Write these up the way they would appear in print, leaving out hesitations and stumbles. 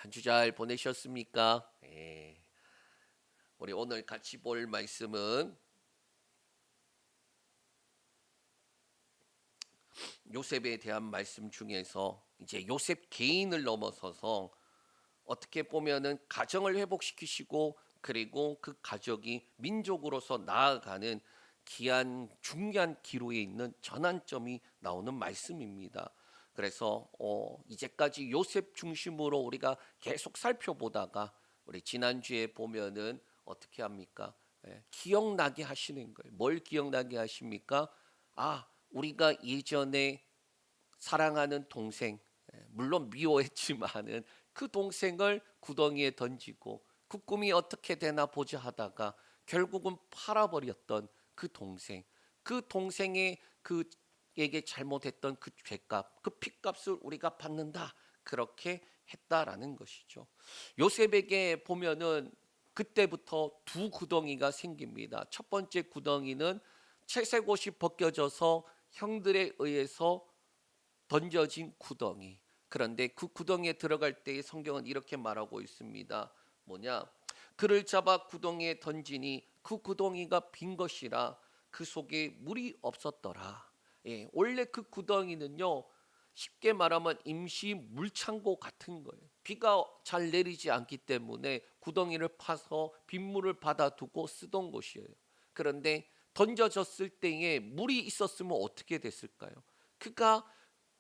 한 주 잘 보내셨습니까? 우리 오늘 같이 볼 말씀은 요셉에 대한 말씀 중에서 이제 요셉 개인을 넘어서서 어떻게 보면은 가정을 회복시키시고 그리고 그 가족이 민족으로서 나아가는 귀한 중요한 기로에 있는 전환점이 나오는 말씀입니다. 그래서 이제까지 요셉 중심으로 우리가 계속 살펴보다가 우리 지난주에 보면은 어떻게 합니까? 기억나게 하시는 거예요. 뭘 기억나게 하십니까? 우리가 예전에 사랑하는 동생, 물론 미워했지만은 그 동생을 구덩이에 던지고 그 꿈이 어떻게 되나 보자 하다가 결국은 팔아버렸던 그 동생, 그 동생의 그에게 잘못했던 그 죄값, 그 핏값을 우리가 받는다. 그렇게 했다라는 것이죠. 요셉에게 보면은 그때부터 두 구덩이가 생깁니다. 첫 번째 구덩이는 채색 옷이 벗겨져서 형들에 의해서 던져진 구덩이. 그런데 그 구덩이에 들어갈 때 성경은 이렇게 말하고 있습니다. 뭐냐? 그를 잡아 구덩이에 던지니 그 구덩이가 빈 것이라 그 속에 물이 없었더라. 원래 그 구덩이는요, 쉽게 말하면 임시 물창고 같은 거예요. 비가 잘 내리지 않기 때문에 구덩이를 파서 빗물을 받아두고 쓰던 곳이에요. 그런데 던져졌을 때에 물이 있었으면 어떻게 됐을까요? 그가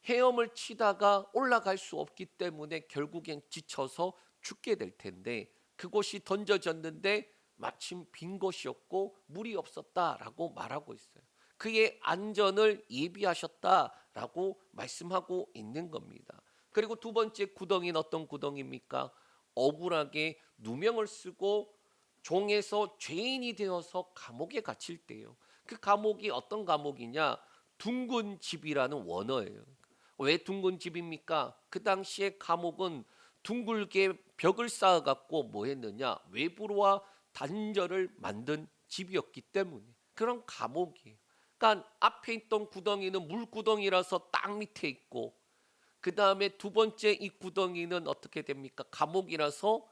헤엄을 치다가 올라갈 수 없기 때문에 결국엔 지쳐서 죽게 될 텐데, 그곳이 던져졌는데 마침 빈 곳이었고 물이 없었다라고 말하고 있어요. 그의 안전을 예비하셨다라고 말씀하고 있는 겁니다. 그리고 두 번째 구덩이는 어떤 구덩이입니까? 억울하게 누명을 쓰고 종에서 죄인이 되어서 감옥에 갇힐 때요. 그 감옥이 어떤 감옥이냐? 둥근 집이라는 원어예요. 왜 둥근 집입니까? 그 당시에 감옥은 둥글게 벽을 쌓아갖고 뭐 했느냐? 외부와 단절을 만든 집이었기 때문에 그런 감옥이에요. 그러니까 앞에 있던 구덩이는 물구덩이라서 땅 밑에 있고, 그 다음에 두 번째 이 구덩이는 어떻게 됩니까? 감옥이라서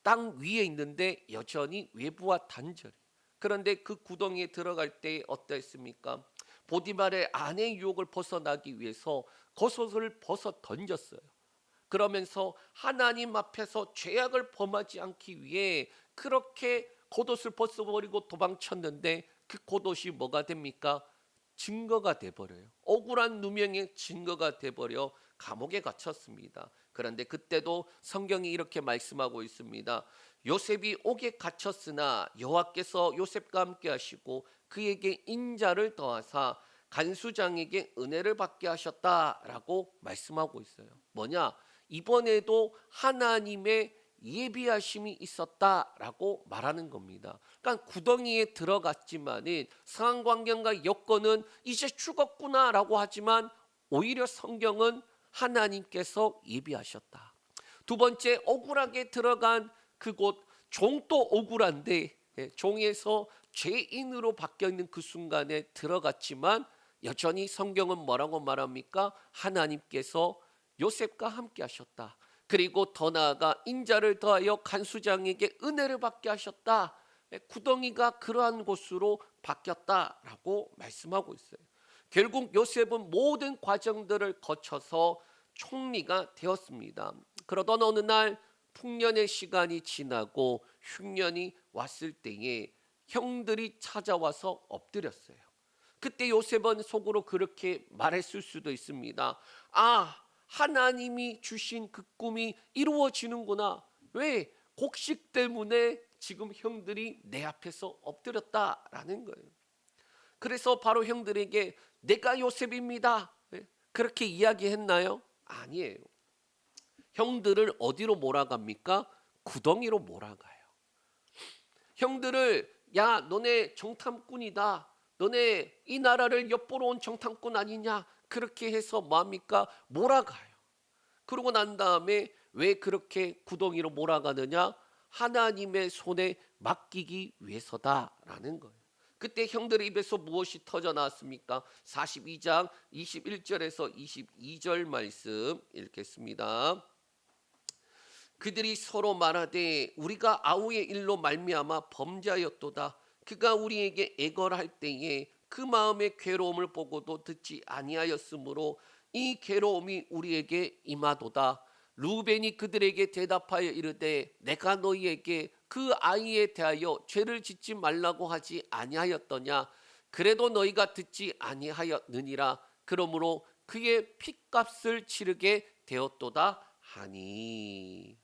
땅 위에 있는데 여전히 외부와 단절이. 그런데 그 구덩이에 들어갈 때 어땠습니까? 보디발의 아내의 유혹을 벗어나기 위해서 겉옷을 벗어 던졌어요. 그러면서 하나님 앞에서 죄악을 범하지 않기 위해 그렇게 겉옷을 벗어버리고 도망쳤는데 그 겉옷이 뭐가 됩니까? 증거가 돼버려요. 억울한 누명의 증거가 돼버려 감옥에 갇혔습니다. 그런데 그때도 성경이 이렇게 말씀하고 있습니다. 요셉이 옥에 갇혔으나 여호와께서 요셉과 함께 하시고 그에게 인자를 더하사 간수장에게 은혜를 받게 하셨다라고 말씀하고 있어요. 뭐냐? 이번에도 하나님의 예비하심이 있었다라고 말하는 겁니다. 그러니까 구덩이에 들어갔지만은 상황 환경과 여건은 이제 죽었구나라고 하지만 오히려 성경은 하나님께서 예비하셨다. 두 번째, 억울하게 들어간 그곳, 종도 억울한데 종에서 죄인으로 바뀌어 있는 그 순간에 들어갔지만 여전히 성경은 뭐라고 말합니까? 하나님께서 요셉과 함께 하셨다. 그리고 더 나아가 인자를 더하여 간수장에게 은혜를 받게 하셨다. 구덩이가 그러한 곳으로 바뀌었다라고 말씀하고 있어요. 결국 요셉은 모든 과정들을 거쳐서 총리가 되었습니다. 그러던 어느 날 풍년의 시간이 지나고 흉년이 왔을 때에 형들이 찾아와서 엎드렸어요. 그때 요셉은 속으로 그렇게 말했을 수도 있습니다. 하나님이 주신 그 꿈이 이루어지는구나. 왜? 곡식 때문에 지금 형들이 내 앞에서 엎드렸다라는 거예요. 그래서 바로 형들에게 내가 요셉입니다, 그렇게 이야기했나요? 아니에요. 형들을 어디로 몰아갑니까? 구덩이로 몰아가요. 형들을 야 너네 정탐꾼이다, 너네 이 나라를 엿보러 온 정탐꾼 아니냐, 그렇게 해서 뭐합니까? 몰아가요. 그러고 난 다음에 왜 그렇게 구덩이로 몰아가느냐? 하나님의 손에 맡기기 위해서다라는 거예요. 그때 형들의 입에서 무엇이 터져 나왔습니까? 42장 21절에서 22절 말씀 읽겠습니다. 그들이 서로 말하되 우리가 아우의 일로 말미암아 범죄하였도다. 그가 우리에게 애걸할 때에 그 마음의 괴로움을 보고도 듣지 아니하였으므로 이 괴로움이 우리에게 임하도다. 루벤이 그들에게 대답하여 이르되 내가 너희에게 그 아이에 대하여 죄를 짓지 말라고 하지 아니하였더냐. 그래도 너희가 듣지 아니하였느니라. 그러므로 그의 핏값을 치르게 되었도다 하니.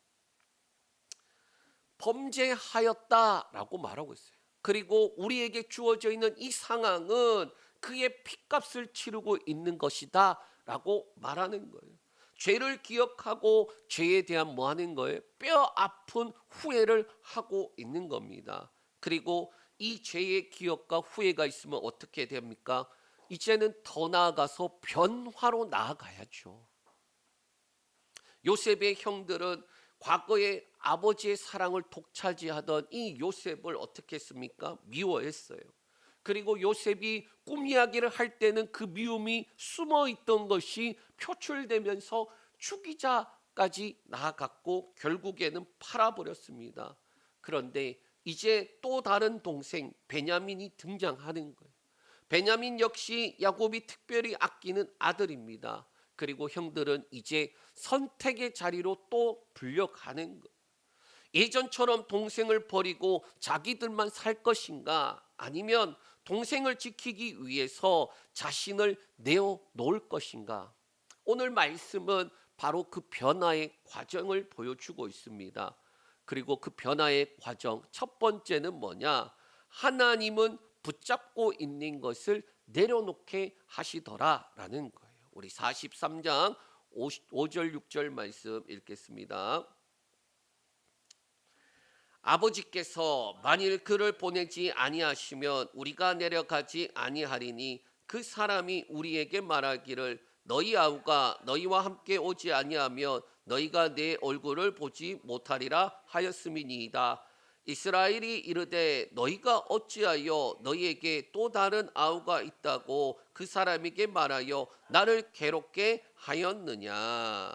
범죄하였다라고 말하고 있어요. 그리고 우리에게 주어져 있는 이 상황은 그의 핏값을 치르고 있는 것이다 라고 말하는 거예요. 죄를 기억하고 죄에 대한 뭐 하는 거예요? 뼈 아픈 후회를 하고 있는 겁니다. 그리고 이 죄의 기억과 후회가 있으면 어떻게 됩니까? 이제는 더 나아가서 변화로 나아가야죠. 요셉의 형들은 과거에 아버지의 사랑을 독차지하던 이 요셉을 어떻게 했습니까? 미워했어요. 그리고 요셉이 꿈 이야기를 할 때는 그 미움이 숨어 있던 것이 표출되면서 죽이자까지 나아갔고 결국에는 팔아버렸습니다. 그런데 이제 또 다른 동생 베냐민이 등장하는 거예요. 베냐민 역시 야곱이 특별히 아끼는 아들입니다. 그리고 형들은 이제 선택의 자리로 또 불려가는 거예요. 예전처럼 동생을 버리고 자기들만 살 것인가, 아니면 동생을 지키기 위해서 자신을 내어놓을 것인가. 오늘 말씀은 바로 그 변화의 과정을 보여주고 있습니다. 그리고 그 변화의 과정 첫 번째는 뭐냐? 하나님은 붙잡고 있는 것을 내려놓게 하시더라라는 거예요. 우리 43장 5절 6절 말씀 읽겠습니다. 아버지께서 만일 그를 보내지 아니하시면 우리가 내려가지 아니하리니 그 사람이 우리에게 말하기를 너희 아우가 너희와 함께 오지 아니하면 너희가 내 얼굴을 보지 못하리라 하였음이니이다. 이스라엘이 이르되 너희가 어찌하여 너희에게 또 다른 아우가 있다고 그 사람에게 말하여 나를 괴롭게 하였느냐.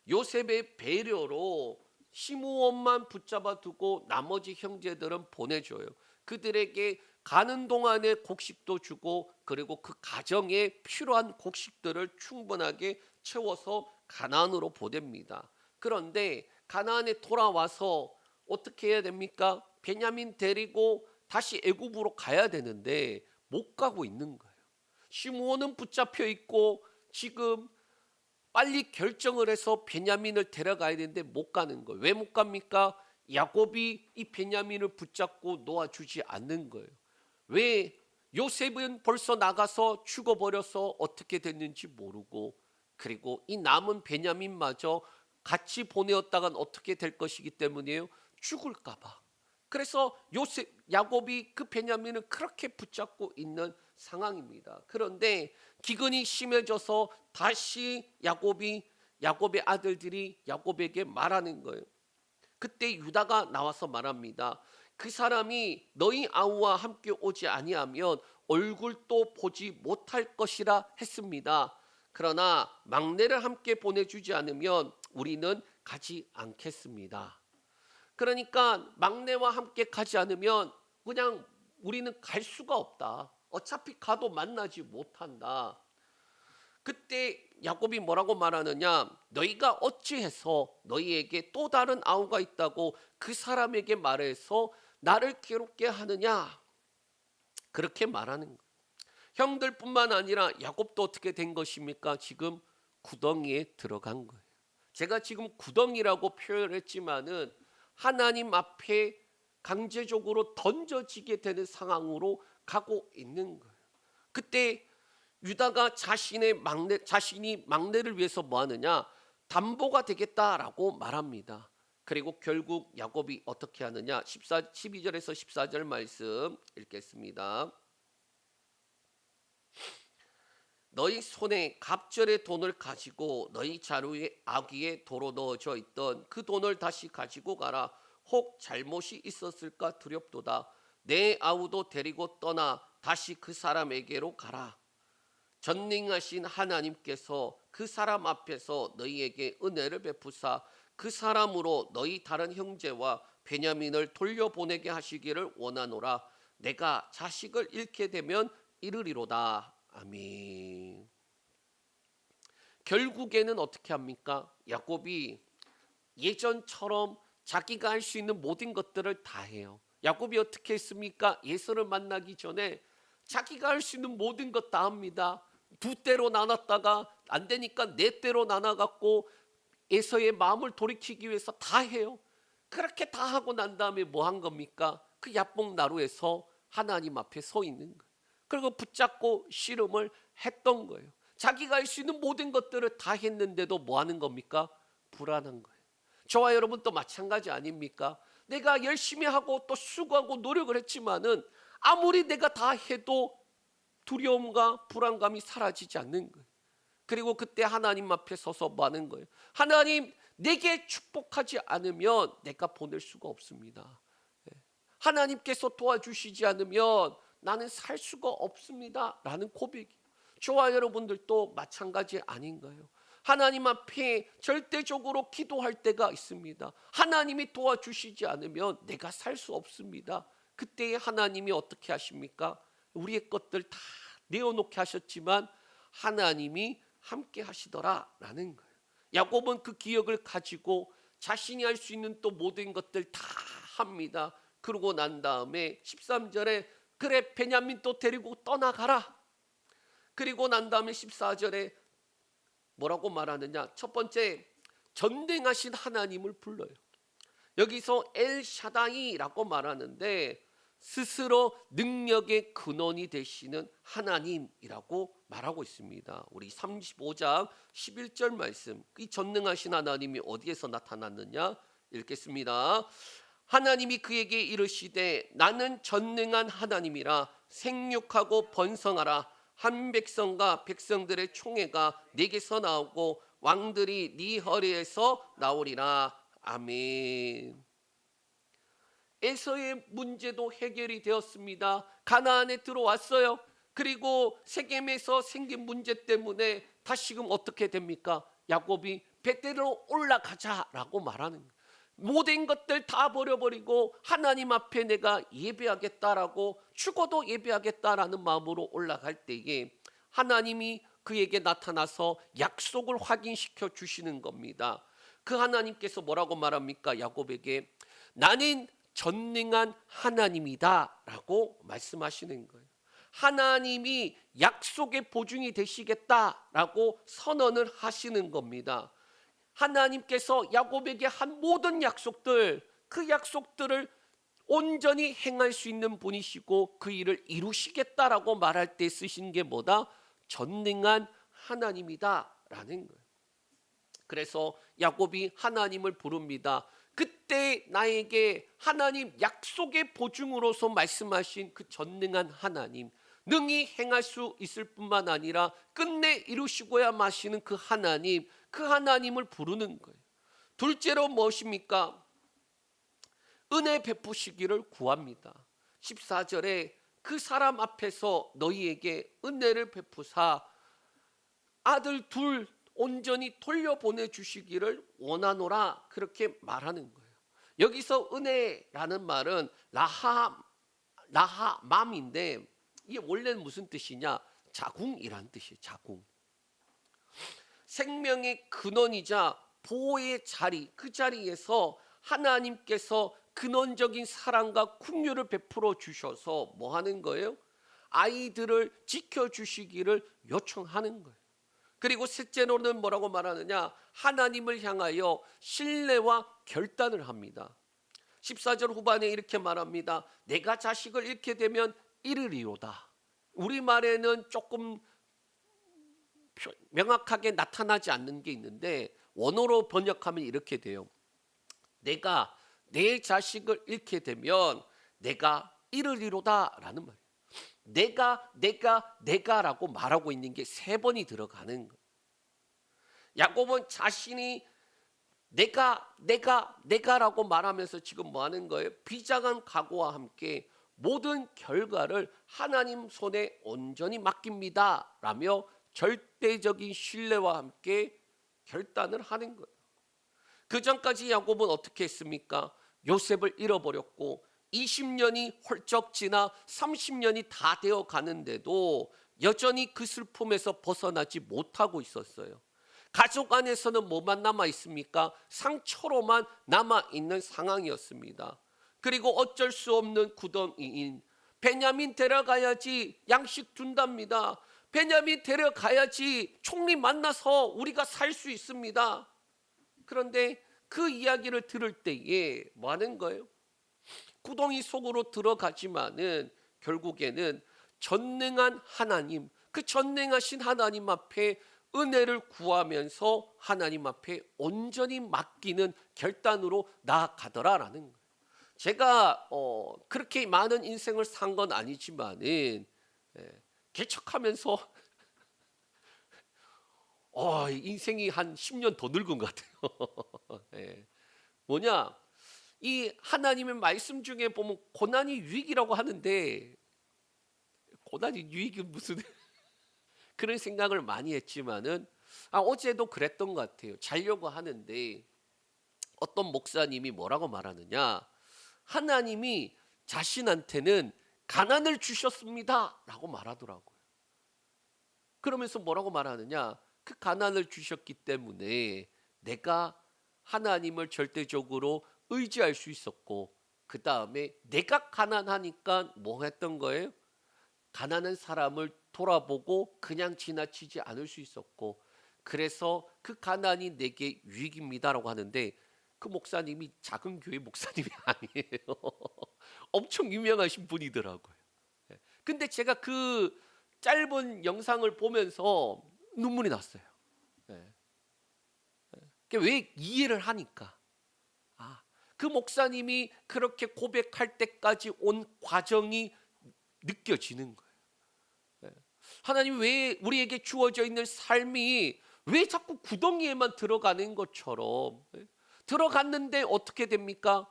요셉의 배려로 시므온만 붙잡아 두고 나머지 형제들은 보내줘요. 그들에게 가는 동안에 곡식도 주고 그리고 그 가정에 필요한 곡식들을 충분하게 채워서 가나안으로 보냅니다. 그런데 가나안에 돌아와서 어떻게 해야 됩니까? 베냐민 데리고 다시 애굽으로 가야 되는데 못 가고 있는 거예요. 시므온은 붙잡혀 있고 지금 빨리 결정을 해서 베냐민을 데려가야 되는데 못 가는 거예요. 왜 못 갑니까? 야곱이 이 베냐민을 붙잡고 놓아주지 않는 거예요. 왜? 요셉은 벌써 나가서 죽어버려서 어떻게 됐는지 모르고, 그리고 이 남은 베냐민마저 같이 보내었다간 어떻게 될 것이기 때문이에요. 죽을까 봐. 그래서 야곱이 그 베냐민을 그렇게 붙잡고 있는 상황입니다. 그런데 기근이 심해져서 다시 야곱의 아들들이 야곱에게 말하는 거예요. 그때 유다가 나와서 말합니다. 그 사람이 너희 아우와 함께 오지 아니하면 얼굴도 보지 못할 것이라 했습니다. 그러나 막내를 함께 보내주지 않으면 우리는 가지 않겠습니다. 그러니까 막내와 함께 가지 않으면 그냥 우리는 갈 수가 없다. 어차피 가도 만나지 못한다. 그때 야곱이 뭐라고 말하느냐? 너희가 어찌해서 너희에게 또 다른 아우가 있다고 그 사람에게 말해서 나를 괴롭게 하느냐? 그렇게 말하는 거예요. 형들뿐만 아니라 야곱도 어떻게 된 것입니까? 지금 구덩이에 들어간 거예요. 제가 지금 구덩이라고 표현했지만은 하나님 앞에 강제적으로 던져지게 되는 상황으로 가고 있는 거예요. 그때 유다가 자신이 막내를 위해서 뭐 하느냐? 담보가 되겠다라고 말합니다. 그리고 결국 야곱이 어떻게 하느냐? 12절에서 14절 말씀 읽겠습니다. 너희 손에 갑절의 돈을 가지고 너희 자루의 아귀에 도로 넣어져 있던 그 돈을 다시 가지고 가라. 혹 잘못이 있었을까 두렵도다. 내 아우도 데리고 떠나 다시 그 사람에게로 가라. 전능하신 하나님께서 그 사람 앞에서 너희에게 은혜를 베푸사 그 사람으로 너희 다른 형제와 베냐민을 돌려보내게 하시기를 원하노라. 내가 자식을 잃게 되면 이르리로다. 아멘. 결국에는 어떻게 합니까? 야곱이 예전처럼 자기가 할 수 있는 모든 것들을 다 해요. 야곱이 어떻게 했습니까? 에서를 만나기 전에 자기가 할 수 있는 모든 것 다 합니다. 두 때로 나눴다가 안 되니까 네 때로 나눠갖고 에서의 마음을 돌이키기 위해서 다 해요. 그렇게 다 하고 난 다음에 뭐 한 겁니까? 그 야복 나루에서 하나님 앞에 서 있는 거예요. 그리고 붙잡고 씨름을 했던 거예요. 자기가 할 수 있는 모든 것들을 다 했는데도 뭐 하는 겁니까? 불안한 거예요. 저와 여러분도 마찬가지 아닙니까? 내가 열심히 하고 또 수고하고 노력을 했지만은 아무리 내가 다 해도 두려움과 불안감이 사라지지 않는 거예요. 그리고 그때 하나님 앞에 서서 뭐 하는 거예요? 하나님, 내게 축복하지 않으면 내가 보낼 수가 없습니다. 하나님께서 도와주시지 않으면 나는 살 수가 없습니다 라는 고백이에요. 저와 여러분들도 마찬가지 아닌가요? 하나님 앞에 절대적으로 기도할 때가 있습니다. 하나님이 도와주시지 않으면 내가 살 수 없습니다. 그때 하나님이 어떻게 하십니까? 우리의 것들 다 내어놓게 하셨지만 하나님이 함께 하시더라 라는 거예요. 야곱은 그 기억을 가지고 자신이 할 수 있는 또 모든 것들 다 합니다. 그러고 난 다음에 13절에 그래 베냐민 또 데리고 떠나가라. 그리고 난 다음에 14절에 뭐라고 말하느냐? 첫 번째, 전능하신 하나님을 불러요. 여기서 엘샤다이라고 말하는데 스스로 능력의 근원이 되시는 하나님이라고 말하고 있습니다. 우리 35장 11절 말씀, 이 전능하신 하나님이 어디에서 나타났느냐? 읽겠습니다. 하나님이 그에게 이르시되 나는 전능한 하나님이라 생육하고 번성하라. 한 백성과 백성들의 총회가 네게서 나오고 왕들이 네 허리에서 나오리라. 아멘. 에서의 문제도 해결이 되었습니다. 가나안에 들어왔어요. 그리고 세겜에서 생긴 문제 때문에 다시금 어떻게 됩니까? 야곱이 베델로 올라가자라고 말하는 거예요. 모든 것들 다 버려버리고 하나님 앞에 내가 예배하겠다라고 죽어도 예배하겠다라는 마음으로 올라갈 때에 하나님이 그에게 나타나서 약속을 확인시켜 주시는 겁니다. 그 하나님께서 뭐라고 말합니까? 야곱에게 나는 전능한 하나님이다 라고 말씀하시는 거예요. 하나님이 약속의 보증이 되시겠다라고 선언을 하시는 겁니다. 하나님께서 야곱에게 한 모든 약속들, 그 약속들을 온전히 행할 수 있는 분이시고 그 일을 이루시겠다라고 말할 때 쓰신 게 뭐다? 전능한 하나님이다 라는 거예요. 그래서 야곱이 하나님을 부릅니다. 그때 나에게 하나님 약속의 보증으로서 말씀하신 그 전능한 하나님, 능히 행할 수 있을 뿐만 아니라 끝내 이루시고야 마시는 그 하나님, 그 하나님을 부르는 거예요. 둘째로 무엇입니까? 은혜 베푸시기를 구합니다. 14절에 그 사람 앞에서 너희에게 은혜를 베푸사 아들 둘 온전히 돌려보내 주시기를 원하노라 그렇게 말하는 거예요. 여기서 은혜라는 말은 라하맘인데 이게 원래는 무슨 뜻이냐? 자궁이란 뜻이에요. 자궁. 생명의 근원이자 보호의 자리, 그 자리에서 하나님께서 근원적인 사랑과 긍휼을 베풀어 주셔서 뭐 하는 거예요? 아이들을 지켜주시기를 요청하는 거예요. 그리고 셋째로는 뭐라고 말하느냐? 하나님을 향하여 신뢰와 결단을 합니다. 14절 후반에 이렇게 말합니다. 내가 자식을 잃게 되면 이르리로다. 우리말에는 조금 명확하게 나타나지 않는 게 있는데 원어로 번역하면 이렇게 돼요. 내가 내 자식을 잃게 되면 내가 이르리로다 라는 말이에요. 내가라고 말하고 있는 게 3번이 들어가는 거예요. 야곱은 자신이 내가라고 말하면서 지금 뭐 하는 거예요? 비장한 각오와 함께 모든 결과를 하나님 손에 온전히 맡깁니다 라며 절대적인 신뢰와 함께 결단을 하는 거예요. 그 전까지 야곱은 어떻게 했습니까? 요셉을 잃어버렸고 20년이 훌쩍 지나 30년이 다 되어 가는데도 여전히 그 슬픔에서 벗어나지 못하고 있었어요. 가족 안에서는 뭐만 남아 있습니까? 상처로만 남아 있는 상황이었습니다. 그리고 어쩔 수 없는 구덩이인 베냐민 데려가야지 양식 준답니다. 베냐민 데려가야지 총리 만나서 우리가 살 수 있습니다. 그런데 그 이야기를 들을 때에 뭐 하는 거예요? 구덩이 속으로 들어가지만은 결국에는 전능한 하나님, 그 전능하신 하나님 앞에 은혜를 구하면서 하나님 앞에 온전히 맡기는 결단으로 나아가더라라는 거예요. 제가 그렇게 많은 인생을 산 건 아니지만은 개척하면서 인생이 한 10년 더 늙은 것 같아요. 예. 뭐냐? 이 하나님의 말씀 중에 보면 고난이 유익이라고 하는데 고난이 유익이 무슨 그런 생각을 많이 했지만은 어제도 그랬던 것 같아요. 자려고 하는데 어떤 목사님이 뭐라고 말하느냐? 하나님이 자신한테는 가난을 주셨습니다라고 말하더라고요. 그러면서 뭐라고 말하느냐? 그 가난을 주셨기 때문에 내가 하나님을 절대적으로 의지할 수 있었고, 그 다음에 내가 가난하니까 뭐 했던 거예요? 가난한 사람을 돌아보고 그냥 지나치지 않을 수 있었고, 그래서 그 가난이 내게 유익입니다라고 하는데 그 목사님이 작은 교회 목사님이 아니에요. 엄청 유명하신 분이더라고요. 근데 제가 그 짧은 영상을 보면서 눈물이 났어요. 왜 이해를 하니까. 그 목사님이 그렇게 고백할 때까지 온 과정이 느껴지는 거예요. 하나님 왜 우리에게 주어져 있는 삶이 왜 자꾸 구덩이에만 들어가는 것처럼 들어갔는데 어떻게 됩니까?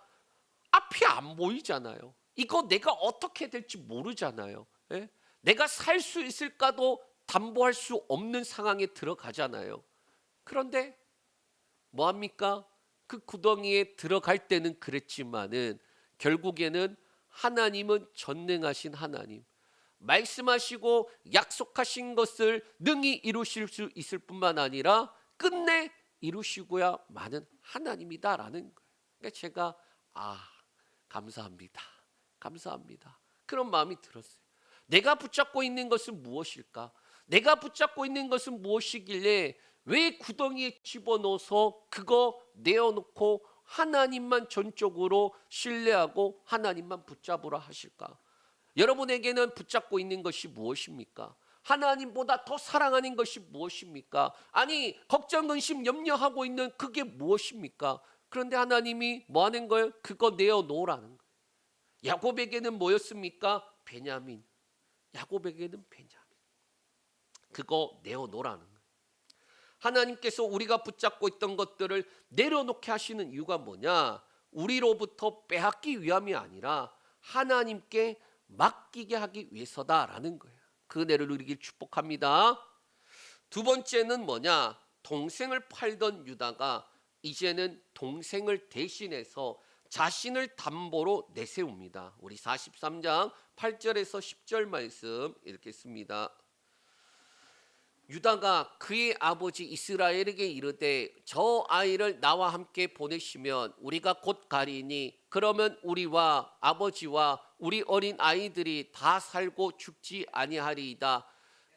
앞이 안 보이잖아요. 이거 내가 어떻게 될지 모르잖아요. 내가 살 수 있을까도 담보할 수 없는 상황에 들어가잖아요. 그런데 뭐합니까? 그 구덩이에 들어갈 때는 그랬지만은 결국에는 하나님은 전능하신 하나님, 말씀하시고 약속하신 것을 능히 이루실 수 있을 뿐만 아니라 끝내 이루시고야 마는 하나님이다라는 거예요. 그러니까 제가 감사합니다. 감사합니다. 그런 마음이 들었어요. 내가 붙잡고 있는 것은 무엇일까? 내가 붙잡고 있는 것은 무엇이길래 왜 구덩이에 집어넣어서 그거 내어놓고 하나님만 전적으로 신뢰하고 하나님만 붙잡으라 하실까? 여러분에게는 붙잡고 있는 것이 무엇입니까? 하나님보다 더 사랑하는 것이 무엇입니까? 아니, 걱정, 근심, 염려하고 있는 그게 무엇입니까? 그런데 하나님이 뭐 하는 거예요? 그거 내어놓으라는 거예요. 야곱에게는 뭐였습니까? 베냐민. 야곱에게는 베냐민. 그거 내어놓으라는 거예요. 하나님께서 우리가 붙잡고 있던 것들을 내려놓게 하시는 이유가 뭐냐? 우리로부터 빼앗기 위함이 아니라 하나님께 맡기게 하기 위해서다라는 거예요. 그 은혜를 누리길 축복합니다. 두 번째는 뭐냐? 동생을 팔던 유다가 이제는 동생을 대신해서 자신을 담보로 내세웁니다. 우리 43장 8절에서 10절 말씀 읽겠습니다. 유다가 그의 아버지 이스라엘에게 이르되 저 아이를 나와 함께 보내시면 우리가 곧 가리니 그러면 우리와 아버지와 우리 어린 아이들이 다 살고 죽지 아니하리이다.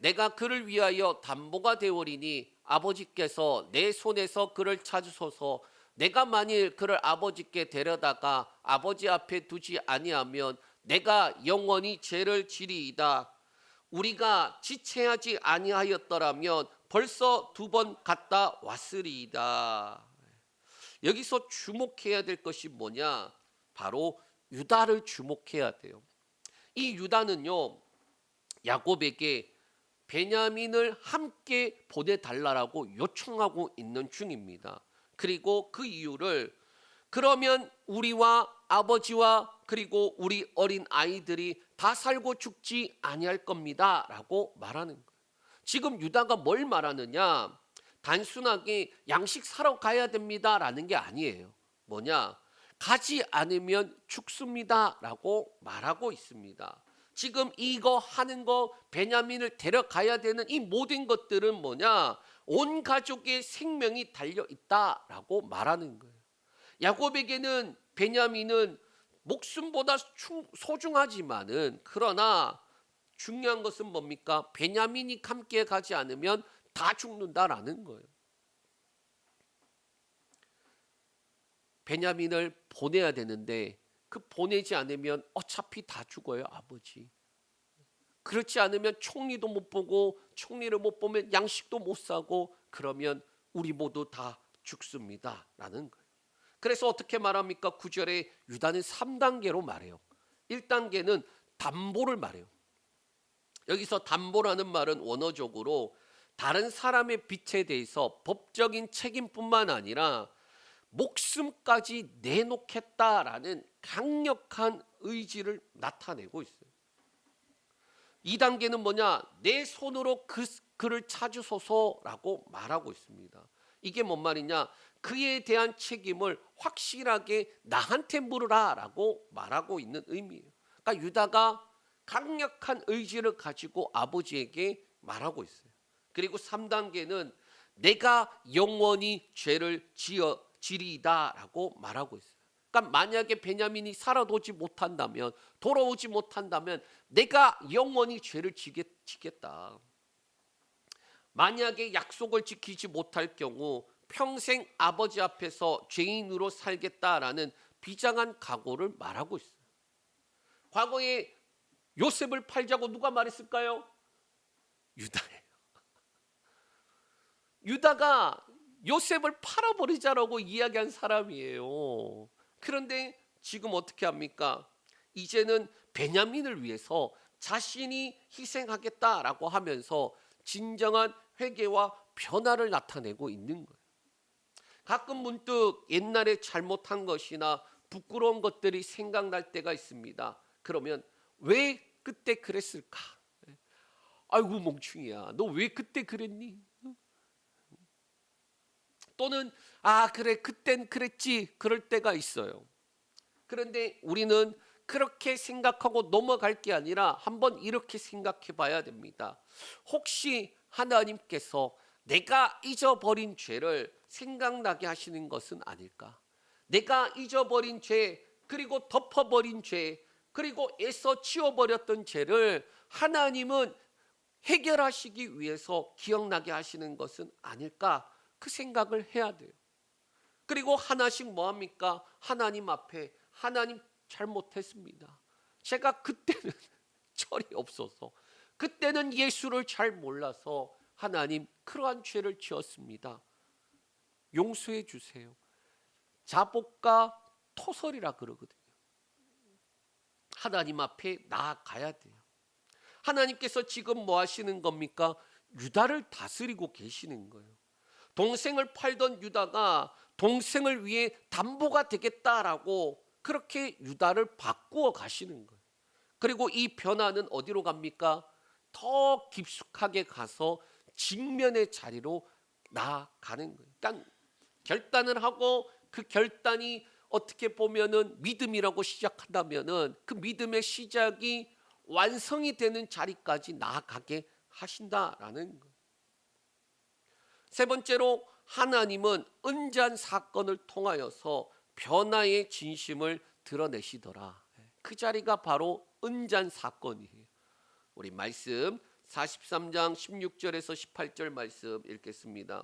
내가 그를 위하여 담보가 되오리니 아버지께서 내 손에서 그를 찾으소서. 내가 만일 그를 아버지께 데려다가 아버지 앞에 두지 아니하면 내가 영원히 죄를 지리이다. 우리가 지체하지 아니하였더라면 벌써 2번 갔다 왔으리이다. 여기서 주목해야 될 것이 뭐냐? 바로 유다를 주목해야 돼요. 이 유다는요, 야곱에게 베냐민을 함께 보내달라고 요청하고 있는 중입니다. 그리고 그 이유를 그러면 우리와 아버지와 그리고 우리 어린 아이들이 다 살고 죽지 아니할 겁니다 라고 말하는 거예요. 지금 유다가 뭘 말하느냐? 단순하게 양식 사러 가야 됩니다라는 게 아니에요. 뭐냐? 가지 않으면 죽습니다라고 말하고 있습니다. 지금 이거 하는 거, 베냐민을 데려가야 되는 이 모든 것들은 뭐냐? 온 가족의 생명이 달려 있다라고 말하는 거예요. 야곱에게는 베냐민은 목숨보다 소중하지만은, 그러나 중요한 것은 뭡니까? 베냐민이 함께 가지 않으면 다 죽는다라는 거예요. 베냐민을 보내야 되는데 그 보내지 않으면 어차피 다 죽어요, 아버지. 그렇지 않으면 총리도 못 보고, 총리를 못 보면 양식도 못 사고, 그러면 우리 모두 다 죽습니다 라는 거예요. 그래서 어떻게 말합니까? 9절에 유다는 3단계로 말해요. 1단계는 담보를 말해요. 여기서 담보라는 말은 원어적으로 다른 사람의 빚에 대해서 법적인 책임뿐만 아니라 목숨까지 내놓겠다라는 강력한 의지를 나타내고 있어요. 2단계는 뭐냐? 내 손으로 그를 찾으소서라고 말하고 있습니다. 이게 뭔 말이냐? 그에 대한 책임을 확실하게 나한테 물으라라고 말하고 있는 의미예요. 그러니까 유다가 강력한 의지를 가지고 아버지에게 말하고 있어요. 그리고 3단계는 내가 영원히 죄를 지리이다라고 말하고 있어요. 그러니까 만약에 베냐민이 살아오지 못한다면, 돌아오지 못한다면 내가 영원히 죄를 지겠다. 만약에 약속을 지키지 못할 경우 평생 아버지 앞에서 죄인으로 살겠다라는 비장한 각오를 말하고 있어요. 과거에 요셉을 팔자고 누가 말했을까요? 유다예요. 유다가 요셉을 팔아버리자라고 이야기한 사람이에요. 그런데 지금 어떻게 합니까? 이제는 베냐민을 위해서 자신이 희생하겠다라고 하면서 진정한 회개와 변화를 나타내고 있는 거예요. 가끔 문득 옛날에 잘못한 것이나 부끄러운 것들이 생각날 때가 있습니다. 그러면 왜 그때 그랬을까? 아이고 멍충이야, 너 왜 그때 그랬니? 또는 그래 그땐 그랬지, 그럴 때가 있어요. 그런데 우리는 그렇게 생각하고 넘어갈 게 아니라 한번 이렇게 생각해 봐야 됩니다. 혹시 하나님께서 내가 잊어버린 죄를 생각나게 하시는 것은 아닐까? 내가 잊어버린 죄, 그리고 덮어버린 죄, 그리고 애써 치워버렸던 죄를 하나님은 해결하시기 위해서 기억나게 하시는 것은 아닐까? 그 생각을 해야 돼요. 그리고 하나씩 뭐합니까? 하나님 앞에, 하나님 잘못했습니다. 제가 그때는 철이 없어서, 그때는 예수를 잘 몰라서 하나님 그러한 죄를 지었습니다. 용서해 주세요. 자복과 토설이라 그러거든요. 하나님 앞에 나아가야 돼요. 하나님께서 지금 뭐 하시는 겁니까? 유다를 다스리고 계시는 거예요. 동생을 팔던 유다가 동생을 위해 담보가 되겠다라고 그렇게 유다를 바꾸어 가시는 거예요. 그리고 이 변화는 어디로 갑니까? 더 깊숙하게 가서 직면의 자리로 나아가는 거예요. 그러니까 결단을 하고 그 결단이 어떻게 보면은 믿음이라고 시작한다면은 그 믿음의 시작이 완성이 되는 자리까지 나아가게 하신다라는 거예요. 세 번째로 하나님은 은잔 사건을 통하여서 변화의 진심을 드러내시더라. 그 자리가 바로 은잔 사건이에요. 우리 말씀 43장 16절에서 18절 말씀 읽겠습니다.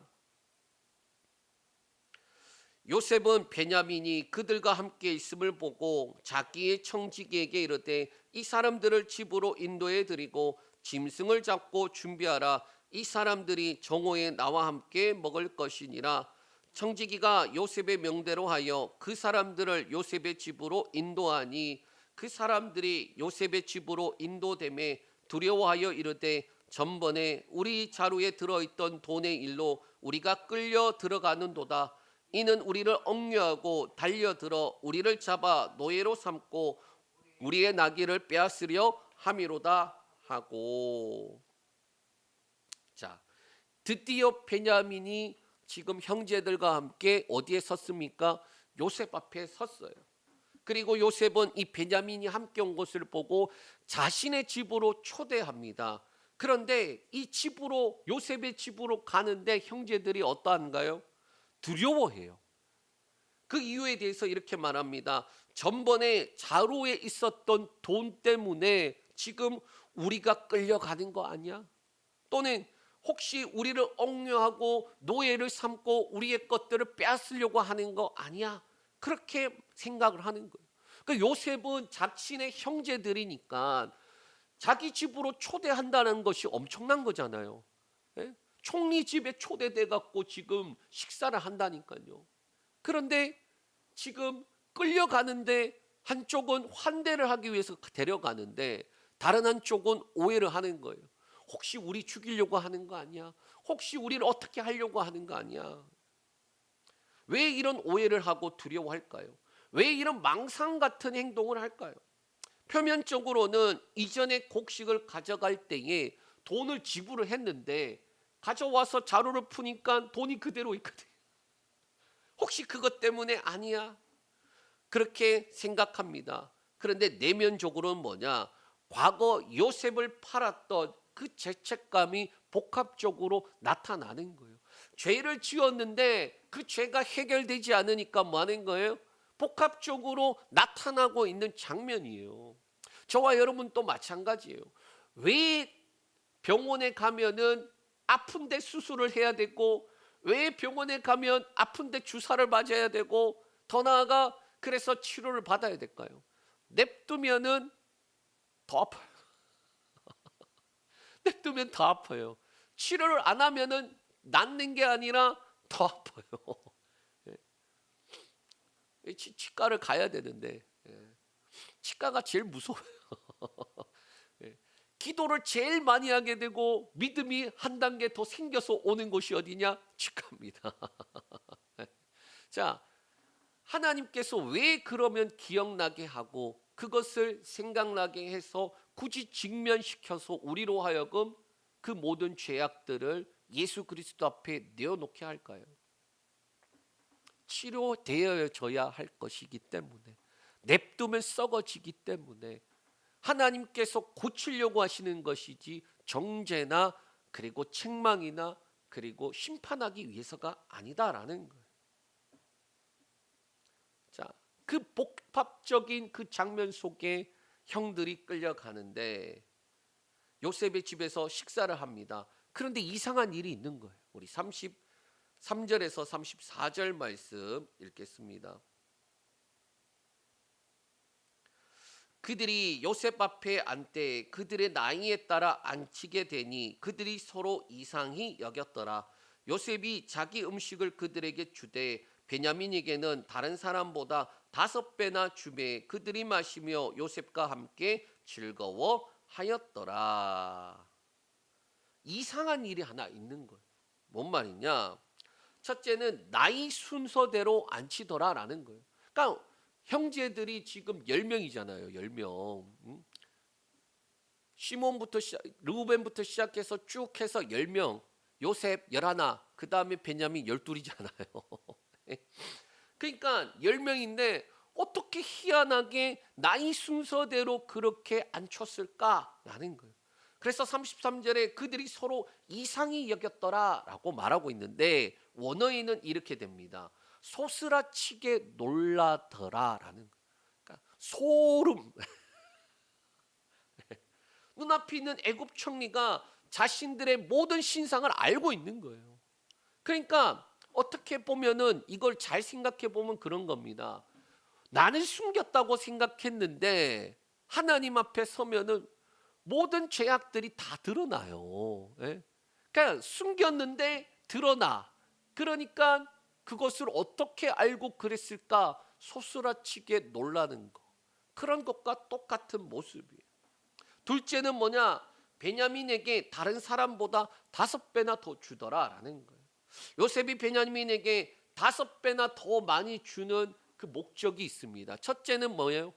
요셉은 베냐민이 그들과 함께 있음을 보고 자기의 청지기에게 이르되 이 사람들을 집으로 인도해 드리고 짐승을 잡고 준비하라. 이 사람들이 정오에 나와 함께 먹을 것이니라. 청지기가 요셉의 명대로 하여 그 사람들을 요셉의 집으로 인도하니 그 사람들이 요셉의 집으로 인도되매 두려워하여 이르되 전번에 우리 자루에 들어있던 돈의 일로 우리가 끌려 들어가는도다. 이는 우리를 억류하고 달려들어 우리를 잡아 노예로 삼고 우리의 나귀를 빼앗으려 함이로다 하고. 자, 드디어 베냐민이 지금 형제들과 함께 어디에 섰습니까? 요셉 앞에 섰어요. 그리고 요셉은 이 베냐민이 함께 온 것을 보고 자신의 집으로 초대합니다. 그런데 이 집으로, 요셉의 집으로 가는데 형제들이 어떠한가요? 두려워해요. 그 이유에 대해서 이렇게 말합니다. 전번에 자루에 있었던 돈 때문에 지금 우리가 끌려가는 거 아니야? 또는 혹시 우리를 억류하고 노예를 삼고 우리의 것들을 빼앗으려고 하는 거 아니야? 그렇게 생각을 하는 거예요. 그러니까 요셉은 자신의 형제들이니까 자기 집으로 초대한다는 것이 엄청난 거잖아요. 예? 총리 집에 초대돼 갖고 지금 식사를 한다니까요. 그런데 지금 끌려가는데 한쪽은 환대를 하기 위해서 데려가는데 다른 한쪽은 오해를 하는 거예요. 혹시 우리 죽이려고 하는 거 아니야? 혹시 우리를 어떻게 하려고 하는 거 아니야? 왜 이런 오해를 하고 두려워할까요? 왜 이런 망상 같은 행동을 할까요? 표면적으로는 이전에 곡식을 가져갈 때에 돈을 지불을 했는데 가져와서 자루를 푸니까 돈이 그대로 있거든요. 혹시 그것 때문에 아니야? 그렇게 생각합니다. 그런데 내면적으로는 뭐냐? 과거 요셉을 팔았던 그 죄책감이 복합적으로 나타나는 거예요. 죄를 지었는데 그 죄가 해결되지 않으니까 뭐 하는 거예요? 복합적으로 나타나고 있는 장면이에요. 저와 여러분도 마찬가지예요. 왜 병원에 가면은 아픈데 수술을 해야 되고, 왜 병원에 가면 아픈데 주사를 맞아야 되고, 더 나아가 그래서 치료를 받아야 될까요? 냅두면은 더 아파요. 냅두면 더 아파요. 치료를 안 하면은 낫는 게 아니라 더 아파요. 치과를 가야 되는데 치과가 제일 무서워요. 기도를 제일 많이 하게 되고 믿음이 한 단계 더 생겨서 오는 곳이 어디냐? 치과입니다. 자, 하나님께서 왜 그러면 기억나게 하고 그것을 생각나게 해서 굳이 직면시켜서 우리로 하여금 그 모든 죄악들을 예수 그리스도 앞에 내어놓게 할까요? 치료되어져야 할 것이기 때문에, 냅두면 썩어지기 때문에 하나님께서 고치려고 하시는 것이지 정죄나 그리고 책망이나 그리고 심판하기 위해서가 아니다라는 거예요. 자, 그 복합적인 그 장면 속에 형들이 끌려가는데 요셉의 집에서 식사를 합니다. 그런데 이상한 일이 있는 거예요. 우리 33절에서 34절 말씀 읽겠습니다. 그들이 요셉 앞에 앉되 그들의 나이에 따라 앉히게 되니 그들이 서로 이상히 여겼더라. 요셉이 자기 음식을 그들에게 주되 베냐민에게는 다른 사람보다 5배나 주매 그들이 마시며 요셉과 함께 즐거워하였더라. 이상한 일이 하나 있는 거예요. 뭔 말이냐? 첫째는 나이 순서대로 앉히더라라는 거예요. 그러니까 형제들이 지금 10명이잖아요. 10명. 시몬부터 르우벤부터 시작해서 쭉 해서 10명. 요셉 11, 그다음에 베냐민 12이잖아요. 그러니까 10명인데 어떻게 희한하게 나이 순서대로 그렇게 앉혔을까라는 거예요. 그래서 33절에 그들이 서로 이상히 여겼더라라고 말하고 있는데 원어에는 이렇게 됩니다. 소스라치게 놀라더라라는, 그러니까 소름. 눈앞에 있는 애굽 총리가 자신들의 모든 신상을 알고 있는 거예요. 그러니까 어떻게 보면은 이걸 잘 생각해 보면 그런 겁니다. 나는 숨겼다고 생각했는데 하나님 앞에 서면은 모든 죄악들이 다 드러나요. 예? 그러니까 숨겼는데 드러나. 그러니까 그것을 어떻게 알고 그랬을까? 소스라치게 놀라는 거. 그런 것과 똑같은 모습이에요. 둘째는 뭐냐? 베냐민에게 다른 사람보다 5배나 더 주더라라는 거예요. 요셉이 베냐민에게 5배나 더 많이 주는 그 목적이 있습니다. 첫째는 뭐예요?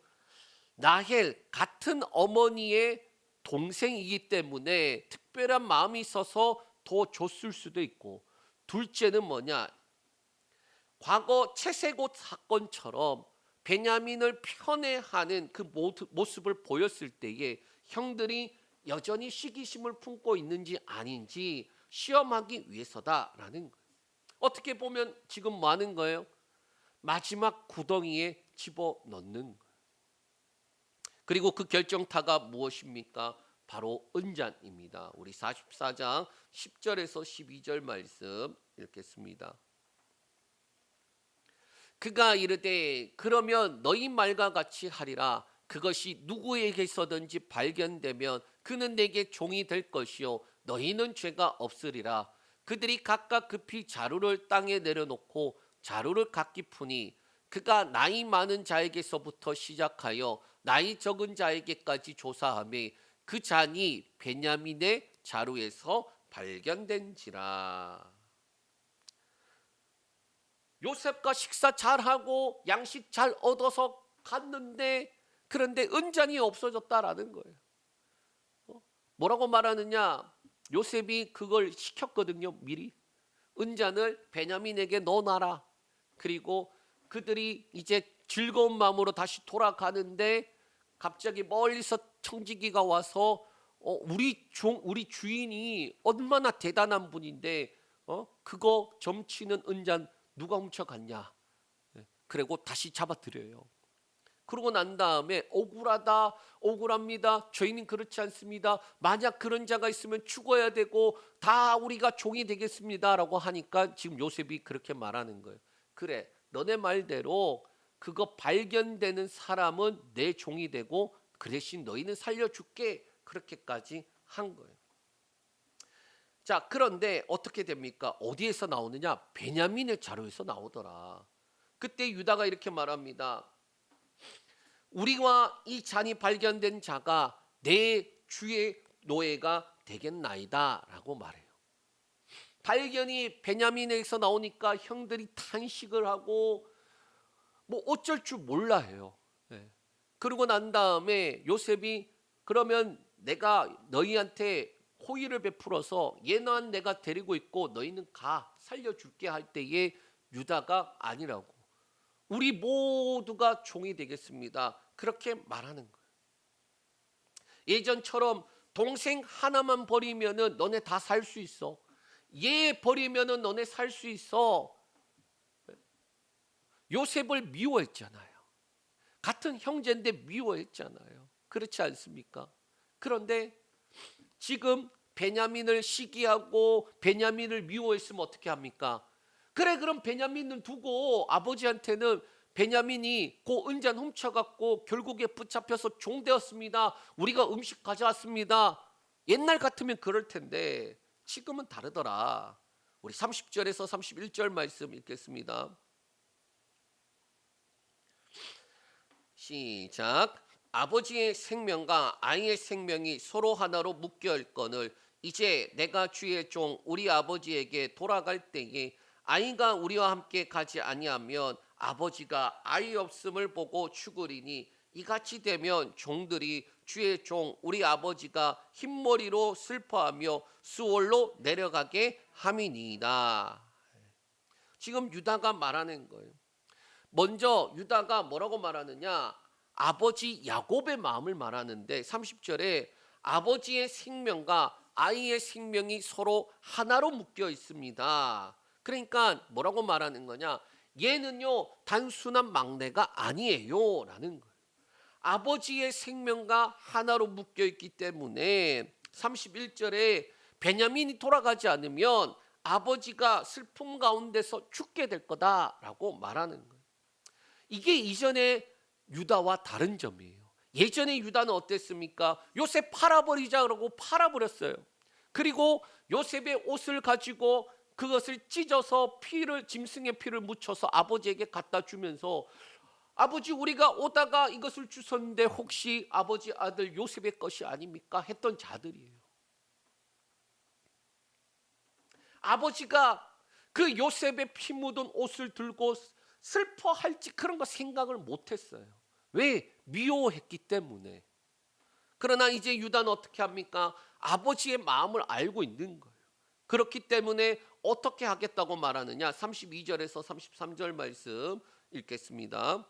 라헬, 같은 어머니의 동생이기 때문에 특별한 마음이 있어서 더 줬을 수도 있고, 둘째는 뭐냐, 과거 채색옷 사건처럼 베냐민을 편애하는 그 모습을 보였을 때에 형들이 여전히 시기심을 품고 있는지 아닌지 시험하기 위해서다라는 거예요. 어떻게 보면 지금 뭐 하는 거예요? 마지막 구덩이에 집어넣는 거예요. 그리고 그 결정타가 무엇입니까? 바로 은잔입니다. 우리 44장 10절에서 12절 말씀 읽겠습니다. 그가 이르되 그러면 너희 말과 같이 하리라. 그것이 누구에게서든지 발견되면 그는 내게 종이 될 것이요 너희는 죄가 없으리라. 그들이 각각 급히 자루를 땅에 내려놓고 자루를 각기 푸니 그가 나이 많은 자에게서부터 시작하여 나이 적은 자에게까지 조사하며 그 잔이 베냐민의 자루에서 발견된지라. 요셉과 식사 잘하고 양식 잘 얻어서 갔는데 그런데 은잔이 없어졌다라는 거예요. 뭐라고 말하느냐? 요셉이 그걸 시켰거든요. 미리 은잔을 베냐민에게 넣어놔라. 그리고 그들이 이제 즐거운 마음으로 다시 돌아가는데 갑자기 멀리서 청지기가 와서 우리 주인이 얼마나 대단한 분인데 그거 점치는 은잔 누가 훔쳐갔냐? 그리고 다시 잡아들여요. 그러고 난 다음에 억울합니다. 저희는 그렇지 않습니다. 만약 그런 자가 있으면 죽어야 되고 다 우리가 종이 되겠습니다라고 하니까 지금 요셉이 그렇게 말하는 거예요. 그래, 너네 말대로 그거 발견되는 사람은 내 종이 되고 그 대신 너희는 살려줄게. 그렇게까지 한 거예요. 자, 그런데 어떻게 됩니까? 어디에서 나오느냐? 베냐민의 자루에서 나오더라. 그때 유다가 이렇게 말합니다. 우리와 이 잔이 발견된 자가 내 주의 노예가 되겠나이다 라고 말해요. 발견이 베냐민에서 나오니까 형들이 탄식을 하고 뭐 어쩔 줄 몰라 해요. 그러고 난 다음에 요셉이 그러면 내가 너희한테 호의를 베풀어서 얘는 내가 데리고 있고 너희는 가 살려줄게 할 때에 유다가 아니라고 우리 모두가 종이 되겠습니다. 그렇게 말하는 거예요. 예전처럼 동생 하나만 버리면은 너네 다 살 수 있어. 얘 버리면은 너네 살 수 있어. 요셉을 미워했잖아요. 같은 형제인데 미워했잖아요. 그렇지 않습니까? 그런데 지금 베냐민을 시기하고 베냐민을 미워했으면 어떻게 합니까? 그래, 그럼 베냐민은 두고 아버지한테는 베냐민이 그 은잔 훔쳐갖고 결국에 붙잡혀서 종되었습니다. 우리가 음식 가져왔습니다. 옛날 같으면 그럴 텐데 지금은 다르더라. 우리 30절에서 31절 말씀 읽겠습니다. 시작. 아버지의 생명과 아이의 생명이 서로 하나로 묶여 있거늘 이제 내가 주의 종 우리 아버지에게 돌아갈 때에 아이가 우리와 함께 가지 아니하면 아버지가 아이 없음을 보고 죽으리니 이같이 되면 종들이 주의 종 우리 아버지가 흰머리로 슬퍼하며 수월로 내려가게 함이니이다. 지금 유다가 말하는 거예요. 먼저 유다가 뭐라고 말하느냐? 아버지 야곱의 마음을 말하는데 30절에 아버지의 생명과 아이의 생명이 서로 하나로 묶여 있습니다. 그러니까 뭐라고 말하는 거냐? 얘는요 단순한 막내가 아니에요 라는 거예요. 아버지의 생명과 하나로 묶여 있기 때문에 31절에 베냐민이 돌아가지 않으면 아버지가 슬픔 가운데서 죽게 될 거다라고 말하는 거예요. 이게 이전에 유다와 다른 점이에요. 예전에 유다는 어땠습니까? 요셉 팔아버리자라고 팔아버렸어요. 그리고 요셉의 옷을 가지고 그것을 찢어서 짐승의 피를 묻혀서 아버지에게 갖다 주면서 아버지 우리가 오다가 이것을 주셨는데 혹시 아버지 아들 요셉의 것이 아닙니까? 했던 자들이에요. 아버지가 그 요셉의 피 묻은 옷을 들고 슬퍼할지 그런 거 생각을 못했어요. 왜? 미워했기 때문에. 그러나 이제 유다는 어떻게 합니까? 아버지의 마음을 알고 있는 거예요. 그렇기 때문에 어떻게 하겠다고 말하느냐? 32절에서 33절 말씀 읽겠습니다.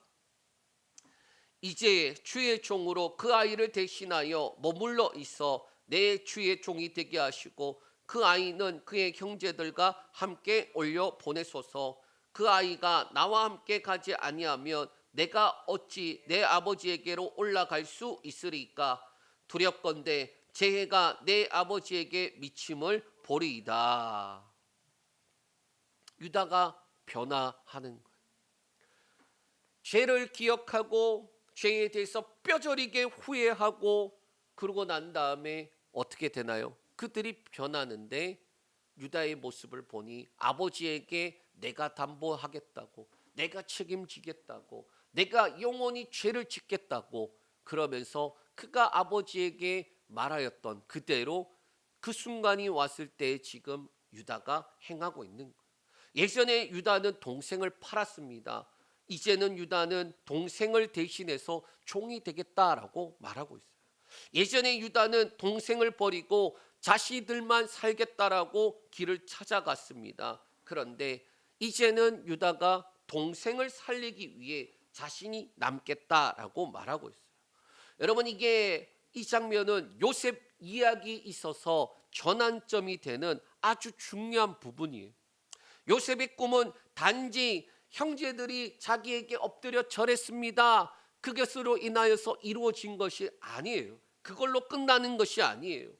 이제 주의 종으로 그 아이를 대신하여 머물러 있어 내 주의 종이 되게 하시고 그 아이는 그의 형제들과 함께 올려 보내소서. 그 아이가 나와 함께 가지 아니하면 내가 어찌 내 아버지에게로 올라갈 수 있으리까? 두렵건대 제 해가 내 아버지에게 미침을 보리이다. 유다가 변화하는 거예요. 죄를 기억하고 죄에 대해서 뼈저리게 후회하고 그러고 난 다음에 어떻게 되나요? 그들이 변하는데 유다의 모습을 보니 아버지에게 내가 담보하겠다고, 내가 책임지겠다고, 내가 영원히 죄를 짓겠다고 그러면서 그가 아버지에게 말하였던 그대로 그 순간이 왔을 때 지금 유다가 행하고 있는 거예요. 예전에 유다는 동생을 팔았습니다. 이제는 유다는 동생을 대신해서 종이 되겠다라고 말하고 있어요. 예전에 유다는 동생을 버리고 자신들만 살겠다라고 길을 찾아갔습니다. 그런데 이제는 유다가 동생을 살리기 위해 자신이 남겠다라고 말하고 있어요. 여러분, 이 장면은 요셉 이야기에 있어서 전환점이 되는 아주 중요한 부분이에요. 요셉의 꿈은 단지 형제들이 자기에게 엎드려 절했습니다, 그것으로 인하여서 이루어진 것이 아니에요. 그걸로 끝나는 것이 아니에요.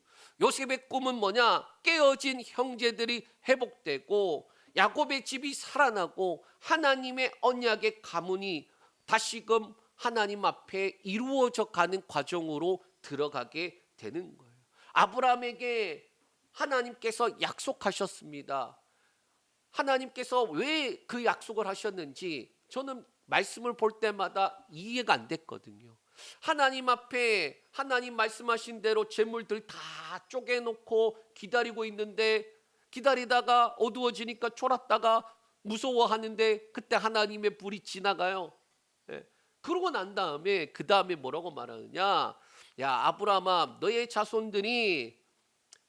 요셉의 꿈은 뭐냐? 깨어진 형제들이 회복되고 야곱의 집이 살아나고 하나님의 언약의 가문이 다시금 하나님 앞에 이루어져 가는 과정으로 들어가게 되는 거예요. 아브라함에게 하나님께서 약속하셨습니다. 하나님께서 왜 그 약속을 하셨는지 저는 말씀을 볼 때마다 이해가 안 됐거든요. 하나님 앞에 하나님 말씀하신 대로 재물들 다 쪼개놓고 기다리고 있는데 기다리다가 어두워지니까 쫄았다가 무서워하는데 그때 하나님의 불이 지나가요. 예. 그러고 난 다음에 그 다음에 뭐라고 말하느냐? 야 아브라함아, 너의 자손들이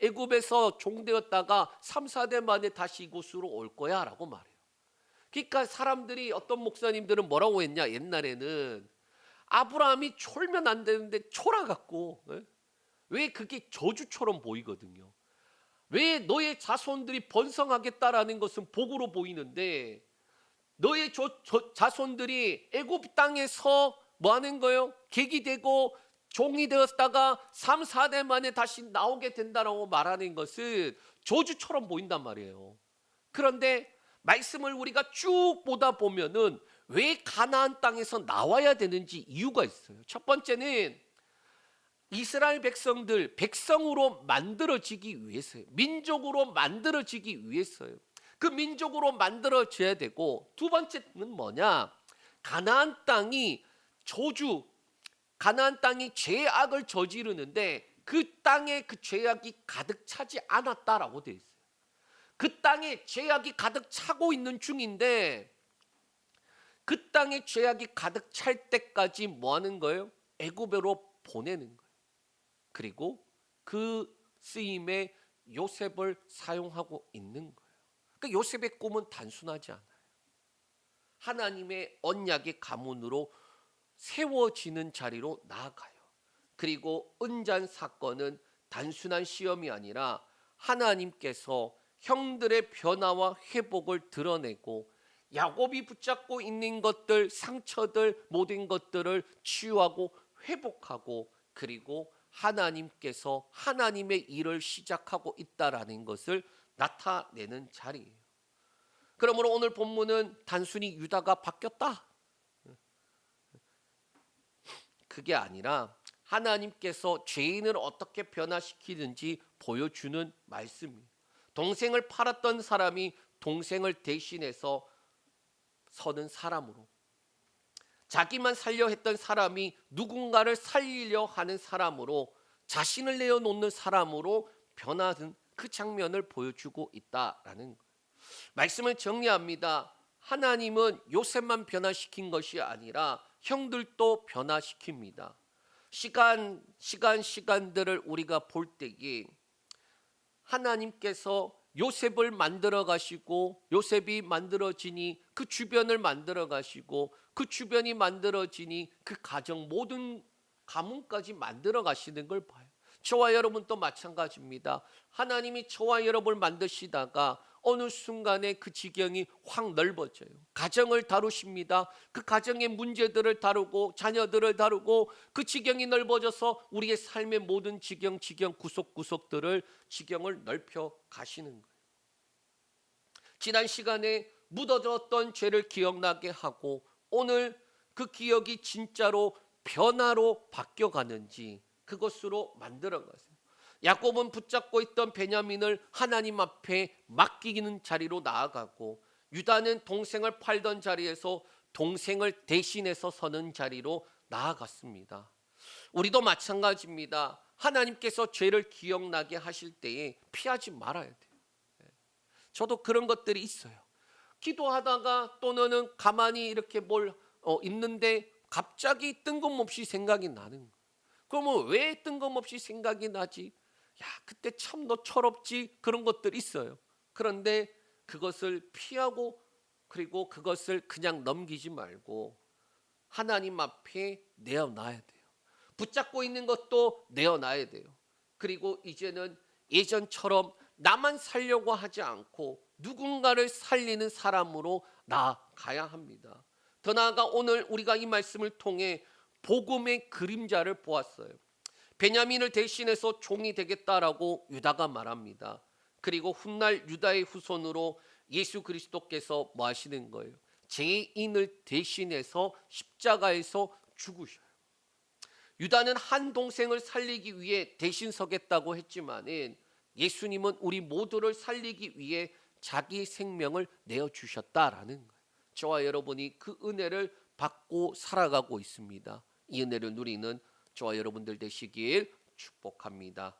애굽에서 종되었다가 3, 4대 만에 다시 이곳으로 올 거야 라고 말해요. 그러니까 사람들이, 어떤 목사님들은 뭐라고 했냐, 옛날에는 아브라함이 쫄면 안 되는데 쫄아갖고, 왜 그게 저주처럼 보이거든요. 왜 너의 자손들이 번성하겠다라는 것은 복으로 보이는데 너의 자손들이 애굽 땅에서 뭐 하는 거예요? 객이 되고 종이 되었다가 3, 4대 만에 다시 나오게 된다라고 말하는 것은 저주처럼 보인단 말이에요. 그런데 말씀을 우리가 쭉 보다 보면은 왜 가나안 땅에서 나와야 되는지 이유가 있어요. 첫 번째는 이스라엘 백성으로 만들어지기 위해서요. 민족으로 만들어지기 위해서요. 그 민족으로 만들어져야 되고, 두 번째는 뭐냐? 가나안 땅이 죄악을 저지르는데 그 땅에 그 죄악이 가득 차지 않았다라고 되어 있어요. 그 땅에 죄악이 가득 차고 있는 중인데 그 땅에 죄악이 가득 찰 때까지 뭐 하는 거예요? 애굽으로 보내는 거예요. 그리고 그 쓰임에 요셉을 사용하고 있는 거예요. 그러니까 요셉의 꿈은 단순하지 않아요. 하나님의 언약의 가문으로 세워지는 자리로 나아가요. 그리고 은잔 사건은 단순한 시험이 아니라 하나님께서 형들의 변화와 회복을 드러내고 야곱이 붙잡고 있는 것들, 상처들, 모든 것들을 치유하고 회복하고, 그리고 하나님께서 하나님의 일을 시작하고 있다라는 것을 나타내는 자리예요. 그러므로 오늘 본문은 단순히 유다가 바뀌었다, 그게 아니라 하나님께서 죄인을 어떻게 변화시키는지 보여주는 말씀이에요. 동생을 팔았던 사람이 동생을 대신해서 서는 사람으로, 자기만 살려 했던 사람이 누군가를 살리려 하는 사람으로, 자신을 내어놓는 사람으로 변하는 그 장면을 보여주고 있다라는 거예요. 말씀을 정리합니다. 하나님은 요셉만 변화시킨 것이 아니라 형들도 변화시킵니다. 시간들을 우리가 볼 때에 하나님께서 요셉을 만들어 가시고 요셉이 만들어지니 그 주변을 만들어 가시고 그 주변이 만들어지니 그 가정 모든 가문까지 만들어 가시는 걸 봐요. 저와 여러분도 마찬가지입니다. 하나님이 저와 여러분을 만드시다가 어느 순간에 그 지경이 확 넓어져요. 가정을 다루십니다. 그 가정의 문제들을 다루고 자녀들을 다루고 그 지경이 넓어져서 우리의 삶의 모든 지경 구석구석들을 지경을 넓혀 가시는 거예요. 지난 시간에 묻어졌던 죄를 기억나게 하고 오늘 그 기억이 진짜로 변화로 바뀌어가는지 그것으로 만들어가세요. 야곱은 붙잡고 있던 베냐민을 하나님 앞에 맡기는 자리로 나아가고 유다는 동생을 팔던 자리에서 동생을 대신해서 서는 자리로 나아갔습니다. 우리도 마찬가지입니다. 하나님께서 죄를 기억나게 하실 때에 피하지 말아야 돼요. 저도 그런 것들이 있어요. 기도하다가 또는 가만히 이렇게 있는데 갑자기 뜬금없이 생각이 나는 거예요. 그러면 왜 뜬금없이 생각이 나지? 야, 그때 참 너 철없지? 그런 것들이 있어요. 그런데 그것을 피하고 그리고 그것을 그냥 넘기지 말고 하나님 앞에 내어놔야 돼요. 붙잡고 있는 것도 내어놔야 돼요. 그리고 이제는 예전처럼 나만 살려고 하지 않고 누군가를 살리는 사람으로 나아가야 합니다. 더 나아가 오늘 우리가 이 말씀을 통해 복음의 그림자를 보았어요. 베냐민을 대신해서 종이 되겠다라고 유다가 말합니다. 그리고 훗날 유다의 후손으로 예수 그리스도께서 뭐 하시는 거예요? 죄인을 대신해서 십자가에서 죽으셔요. 유다는 한 동생을 살리기 위해 대신 서겠다고 했지만은 예수님은 우리 모두를 살리기 위해 자기 생명을 내어주셨다라는 거예요. 저와 여러분이 그 은혜를 받고 살아가고 있습니다. 이 은혜를 누리는 저와 여러분들 되시길 축복합니다.